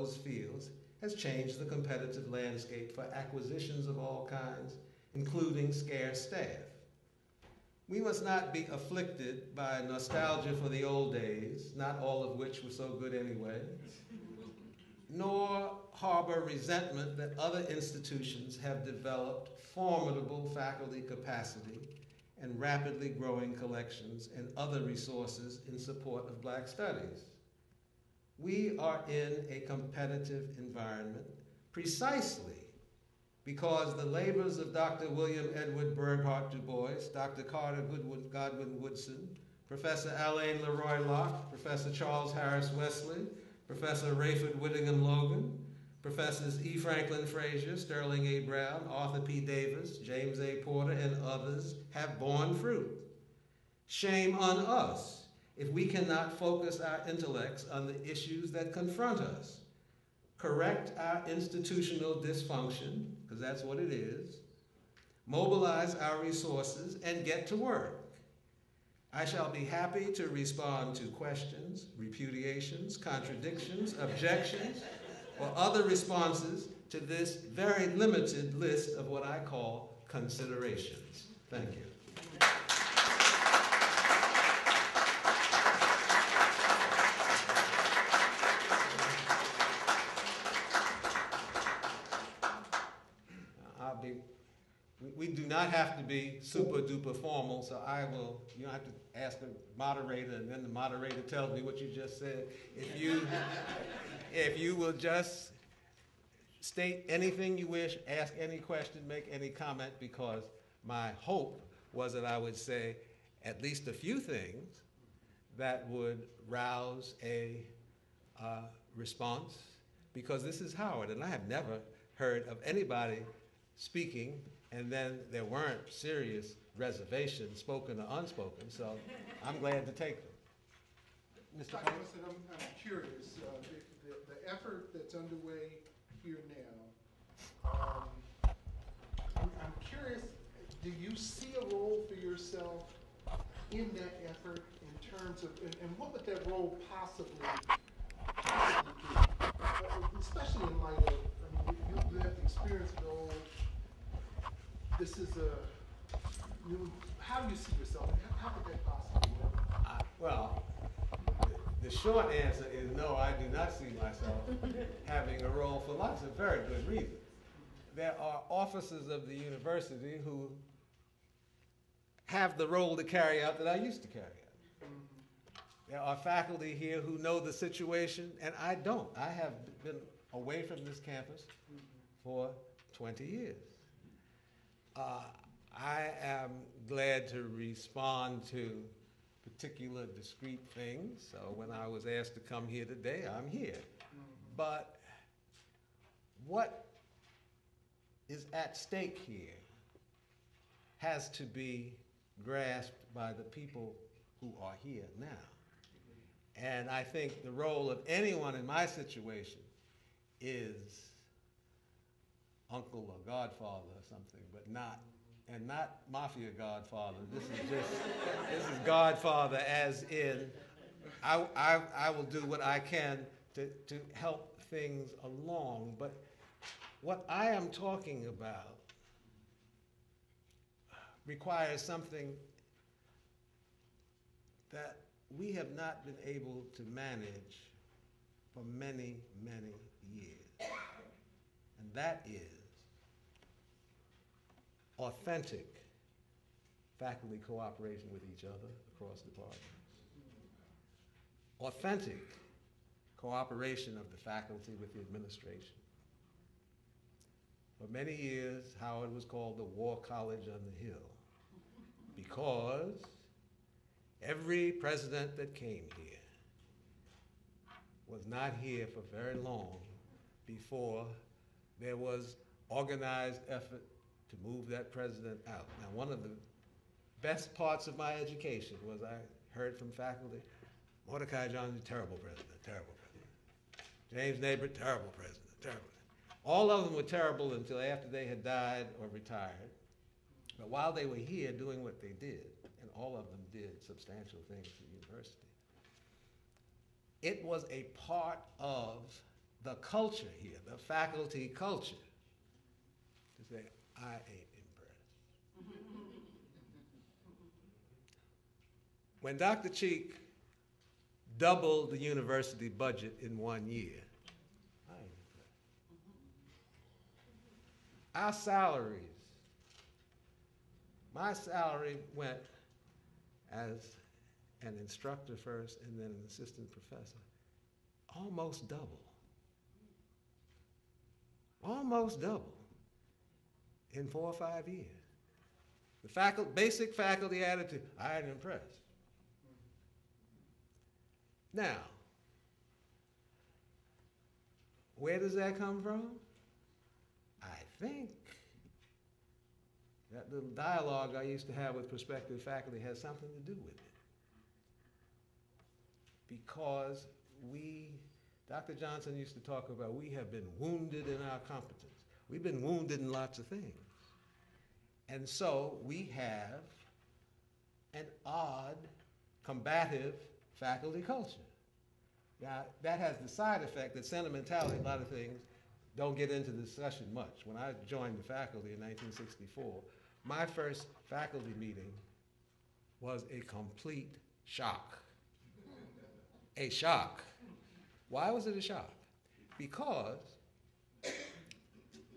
those fields has changed the competitive landscape for acquisitions of all kinds, including scarce staff. We must not be afflicted by nostalgia for the old days, not all of which were so good anyway, nor harbor resentment that other institutions have developed formidable faculty capacity and rapidly growing collections and other resources in support of Black studies. We are in a competitive environment precisely because the labors of Dr. William Edward Burghardt Du Bois, Dr. Carter Godwin Woodson, Professor Alain Leroy Locke, Professor Charles Harris Wesley, Professor Rayford Whittingham Logan, Professors E. Franklin Frazier, Sterling A. Brown, Arthur P. Davis, James A. Porter, and others have borne fruit. Shame on us if we cannot focus our intellects on the issues that confront us, correct our institutional dysfunction, because that's what it is, mobilize our resources, and get to work. I shall be happy to respond to questions, repudiations, contradictions, objections, or other responses to this very limited list of what I call considerations. Thank you. We do not have to be super duper formal, so I will, you don't have to ask the moderator and then the moderator tells me what you just said. If you will just state anything you wish, ask any question, make any comment, because my hope was that I would say at least a few things that would rouse a response, because this is Howard, and I have never heard of anybody speaking and then there weren't serious reservations, spoken or unspoken, so I'm glad to take them. Mr. Dr. Winston, I'm curious, the effort that's underway here now, I'm curious, do you see a role for yourself in that effort in terms of, and what would that role possibly be? Especially in light of, I mean, you have the experience of the old, this is how do you see yourself? How could that possibly work? Well, the short answer is no, I do not see myself having a role for lots of very good reasons. There are officers of the university who have the role to carry out that I used to carry out. There are faculty here who know the situation, and I don't. I have been away from this campus for 20 years. I am glad to respond to particular discrete things. So when I was asked to come here today, I'm here. But what is at stake here has to be grasped by the people who are here now. And I think the role of anyone in my situation is uncle or godfather or something, but not mafia godfather. This is godfather as in, I will do what I can to help things along. But what I am talking about requires something that we have not been able to manage for many, many years. And that is authentic faculty cooperation with each other across departments. Authentic cooperation of the faculty with the administration. For many years, Howard was called the War College on the Hill because every president that came here was not here for very long before there was organized effort to move that president out. Now, one of the best parts of my education was I heard from faculty, Mordecai Johnson, terrible president, terrible president. James Neighbor, terrible president, terrible. All of them were terrible until after they had died or retired. But while they were here doing what they did, and all of them did substantial things for the university, it was a part of the culture here, the faculty culture, to say, I ain't impressed. When Dr. Cheek doubled the university budget in 1 year, I ain't impressed. Our salaries, my salary went as an instructor first and then an assistant professor, almost double. Almost double in 4 or 5 years. The basic faculty attitude, I ain't impressed. Now, where does that come from? I think that little dialogue I used to have with prospective faculty has something to do with it. Because Dr. Johnson used to talk about, we have been wounded in our competence. We've been wounded in lots of things. And so we have an odd, combative faculty culture. Now, that has the side effect that sentimentality, a lot of things, don't get into the discussion much. When I joined the faculty in 1964, my first faculty meeting was a complete shock. A shock. Why was it a shock? Because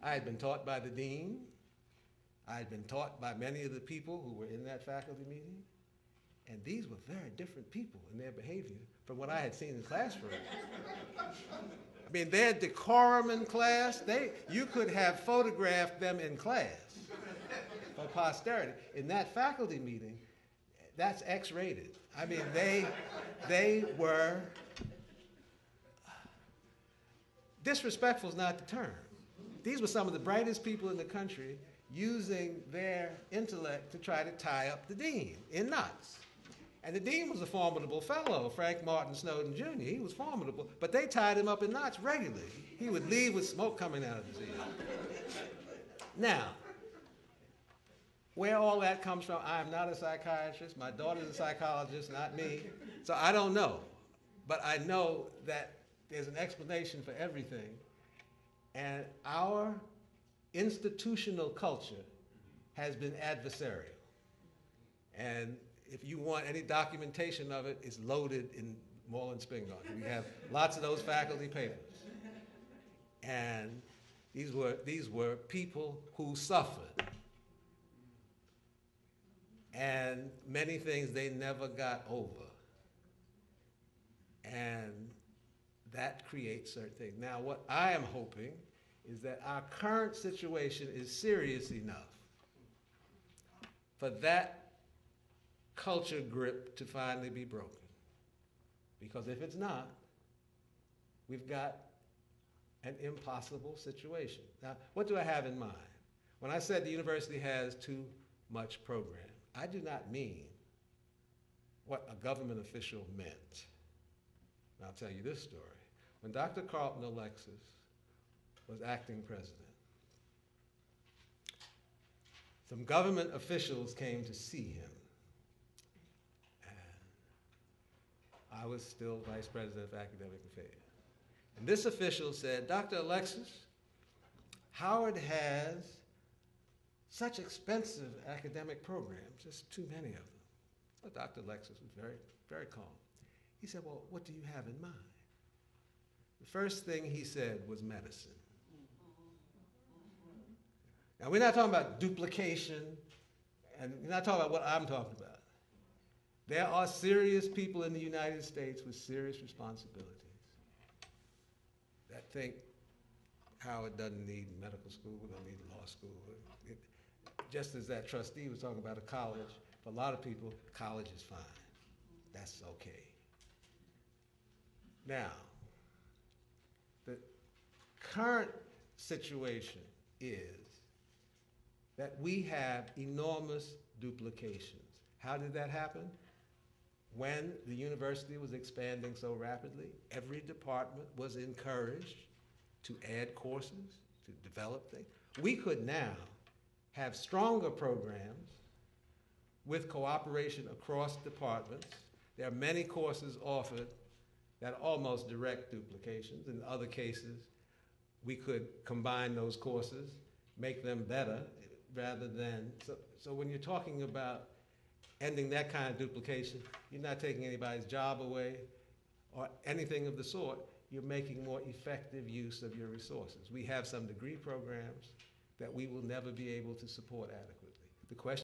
I had been taught by the dean, I had been taught by many of the people who were in that faculty meeting, and these were very different people in their behavior from what I had seen in classrooms. I mean, their decorum in class, you could have photographed them in class for posterity. In that faculty meeting, that's X-rated. I mean, they were, disrespectful is not the term. These were some of the brightest people in the country using their intellect to try to tie up the dean in knots. And the dean was a formidable fellow, Frank Martin Snowden Jr. He was formidable, but they tied him up in knots regularly. He would leave with smoke coming out of his ears. Now, where all that comes from, I am not a psychiatrist. My daughter's a psychologist, not me. So I don't know. But I know that there's an explanation for everything. And our institutional culture has been adversarial. And if you want any documentation of it, it's loaded in Moorland-Spingarn. We have lots of those faculty papers. And these were people who suffered. And many things they never got over. And that creates certain things. Now, what I am hoping is that our current situation is serious enough for that culture grip to finally be broken. Because if it's not, we've got an impossible situation. Now, what do I have in mind? When I said the university has too much program, I do not mean what a government official meant. And I'll tell you this story. When Dr. Carlton Alexis was acting president, some government officials came to see him. And I was still vice president of academic affairs. And this official said, Dr. Alexis, Howard has such expensive academic programs, just too many of them. So Dr. Alexis was very, very calm. He said, well, what do you have in mind? The first thing he said was medicine. Now, we're not talking about duplication, and we're not talking about what I'm talking about. There are serious people in the United States with serious responsibilities that think Howard doesn't need medical school, doesn't need law school. Just as that trustee was talking about a college, for a lot of people, college is fine. That's okay. Now, the current situation is that we have enormous duplications. How did that happen? When the university was expanding so rapidly, every department was encouraged to add courses, to develop things. We could now have stronger programs with cooperation across departments. There are many courses offered that are almost direct duplications. In other cases, we could combine those courses, make them better, rather than, so when you're talking about ending that kind of duplication, you're not taking anybody's job away or anything of the sort. You're making more effective use of your resources. We have some degree programs that we will never be able to support adequately. The question